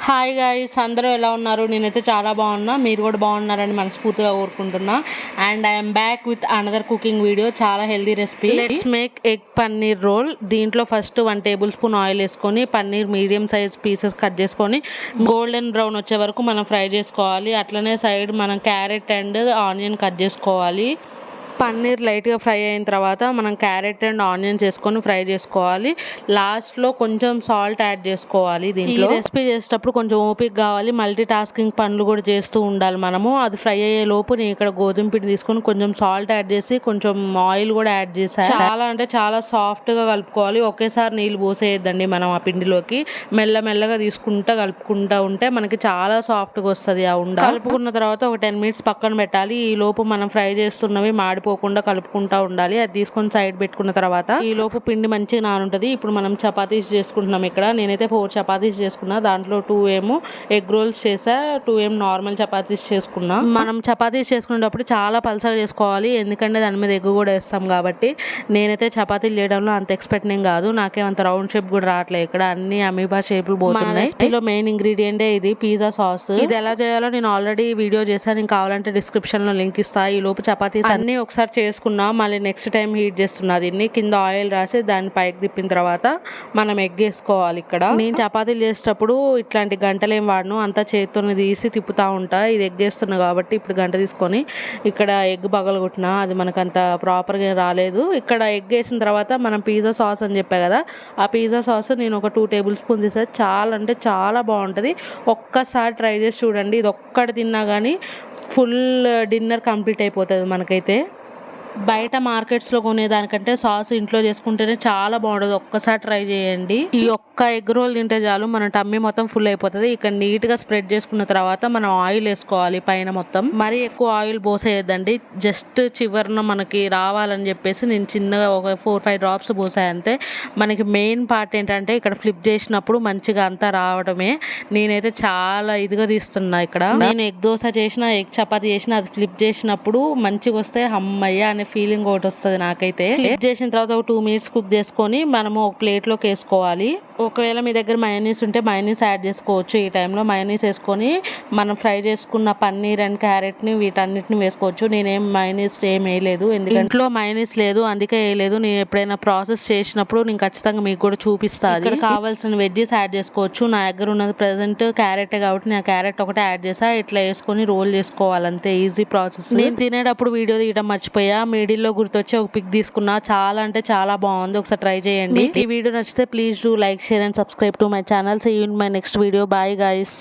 Hi guys, అందరూ ఎలా ఉన్నారు? నేనైతే చాలా బాగున్నా. మీరు కూడా బాగున్నారని మనస్ఫూర్తిగా కోరుకుంటున్నా. And I'm back with another cooking video. చాలా healthy recipe. Let's make egg paneer roll. దీంట్లో ఫస్ట్ 1 టేబుల్ స్పూన్ ఆయిల్ వేసుకొని paneer medium size pieces cut చేసుకొని గోల్డెన్ బ్రౌన్ వచ్చే వరకు మనం ఫ్రై చేసుకోవాలి. అట్లనే సైడ్ మనం క్యారెట్ అండ్ ఆనియన్ కట్ చేసుకోవాలి. పన్నీర్ లైట్గా ఫ్రై అయిన తర్వాత మనం క్యారెట్ అండ్ ఆనియన్స్ వేసుకొని ఫ్రై చేసుకోవాలి. లాస్ట్లో కొంచెం సాల్ట్ యాడ్ చేసుకోవాలి. దీంట్లో ఈ రెసిపీ చేసేటప్పుడు కొంచెం ఓపిక కావాలి. మల్టీ టాస్కింగ్ పనులు కూడా చేస్తూ ఉండాలి మనము. అది ఫ్రై అయ్యే లోపు నేను ఇక్కడ గోధుమ పిండి తీసుకొని కొంచెం సాల్ట్ యాడ్ చేసి కొంచెం ఆయిల్ కూడా యాడ్ చేశాను. చాలా అంటే చాలా సాఫ్ట్గా కలుపుకోవాలి. ఒకేసారి నీళ్ళు పోసేయద్దండి మనం ఆ పిండిలోకి. మెల్లమెల్లగా కలుపుకుంటూ ఉంటే మనకి చాలా సాఫ్ట్గా వస్తుంది ఆ ఉండ. కలుపుకున్న తర్వాత ఒక 10 మినిట్స్ పక్కన పెట్టాలి. ఈ లోపు మనం ఫ్రై చేస్తున్నవి మాడిపోకుండా కలుపుకుంటూ ఉండాలి. అది తీసుకొని సైడ్ పెట్టుకున్న తర్వాత ఈ లోపు పిండి మంచిగా నానుంటుంది. ఇప్పుడు మనం చపాతీస్ చేసుకుంటున్నాం. ఇక్కడ నేనైతే 4 చపాతీస్ చేసుకున్నా. దాంట్లో 2 ఏమో ఎగ్ రోల్స్ చేసా, 2 ఏమో నార్మల్ చపాతీస్ చేసుకున్నా. మనం చపాతీస్ చేసుకునేటప్పుడు చాలా పలసగా చేసుకోవాలి, ఎందుకంటే దాని మీద ఎగ్ కూడా వేస్తాం కాబట్టి. నేనైతే చపాతీలు చేయడంలో అంత ఎక్స్పర్ట్ ఏం కాదు. నాకేమంత రౌండ్ షేప్ కూడా రావట్లేదు. ఇక్కడ అన్ని అమీబా షేపులు పోతున్నాయి. రెసిపీలో మెయిన్ ఇంగ్రీడియంట్ ఇది పిజ్జా సాస్. ఇది ఎలా చేయాలో నేను ఆల్రెడీ వీడియో చేశాను. నేను కావాలంటే డిస్క్రిప్షన్ లో లింక్ ఇస్తా. ఈ లోపు చపాతీస్ అన్ని ఒకసారి చేసుకున్నా. మళ్ళీ నెక్స్ట్ టైం హీట్ చేస్తున్నా. దీన్ని కింద ఆయిల్ రాసి దాన్ని పైకి తిప్పిన తర్వాత మనం ఎగ్ వేసుకోవాలి. ఇక్కడ నేను చపాతీలు చేసేటప్పుడు ఇట్లాంటి గంటలు ఏం వాడను, అంతా చేతితో తీసి తిప్పుతా ఉంటా. ఇది ఎగ్ వేస్తున్నా కాబట్టి ఇప్పుడు గంట తీసుకొని ఇక్కడ ఎగ్ పగలగొట్టిన. అది మనకు అంత ప్రాపర్గా రాలేదు. ఇక్కడ ఎగ్ వేసిన తర్వాత మనం పిజ్జా సాస్ అని చెప్పా కదా, ఆ పిజ్జా సాస్ నేను ఒక 2 టేబుల్ స్పూన్స్ తీసాను. చాలా అంటే చాలా బాగుంటుంది. ఒక్కసారి ట్రై చేసి చూడండి. ఇది ఒక్కటి తిన్నా కానీ ఫుల్ డిన్నర్ కంప్లీట్ అయిపోతుంది మనకైతే. బయట మార్కెట్స్లో కొనేదానికంటే సాస్ ఇంట్లో చేసుకుంటేనే చాలా బాగుంటుంది. ఒక్కసారి ట్రై చేయండి. ఈ ఒక్క ఎగ్ రోల్ తింటే చాలు మన టమ్మీ మొత్తం ఫుల్ అయిపోతుంది. ఇక్కడ నీట్గా స్ప్రెడ్ చేసుకున్న తర్వాత మనం ఆయిల్ వేసుకోవాలి పైన మొత్తం. మరీ ఎక్కువ ఆయిల్ పోసేయద్దండి. జస్ట్ చివరిన మనకి రావాలని చెప్పేసి నేను చిన్నగా ఒక 4-5 డ్రాప్స్ పోసాయి అంతే. మనకి మెయిన్ పార్ట్ ఏంటంటే ఇక్కడ ఫ్లిప్ చేసినప్పుడు మంచిగా అంతా రావడమే. నేనైతే చాలా ఇదిగా తీస్తున్నా. ఇక్కడ నేను ఎగ్ దోశ చేసిన, ఎగ్ చపాతీ చేసిన, అది ఫ్లిప్ చేసినప్పుడు మంచిగా వస్తే అమ్మయ్య అనే ఫీలింగ్ ఒకటి వస్తుంది నాకైతే. ఫ్లిప్ చేసిన తర్వాత ఒక 2 మినిట్స్ కుక్ చేసుకొని మనము ఒక ప్లేట్లోకి వేసుకోవాలి. ఒకవేళ మీ దగ్గర మయోనీస్ ఉంటే మయోనీస్ యాడ్ చేసుకోవచ్చు. ఈ టైంలో మయోనీస్ వేసుకొని మనం ఫ్రై చేసుకున్న పన్నీర్ అండ్ క్యారెట్ని వీటన్నిటిని వేసుకోవచ్చు. నేనేం మయోనీస్ ఏం వేయలేదు, ఎందుకంటే ఇంట్లో మయోనీస్ లేదు, అందుకే వేయలేదు. నేను ఎప్పుడైనా ప్రాసెస్ చేసినప్పుడు నేను ఖచ్చితంగా మీకు కూడా చూపిస్తాను. ఇక్కడ కావాల్సిన వెజ్జెస్ యాడ్ చేసుకోవచ్చు. నా దగ్గర ఉన్నది ప్రెసెంట్ క్యారెట్ కాబట్టి నేను క్యారెట్ ఒకటే యాడ్ చేసా. ఇట్లా వేసుకొని రోల్ చేసుకోవాలి అంతే. Easy process. నేను తినేటప్పుడు వీడియో తీయడం మర్చిపోయా. మిడిల్లో గుర్తొచ్చి ఒక పిక్ తీసుకున్నా. చాలా అంటే చాలా బాగుంది. ఒకసారి ట్రై చేయండి. ఈ వీడియో నచ్చితే please do like, share and subscribe to my channel. See you in my next video. Bye guys.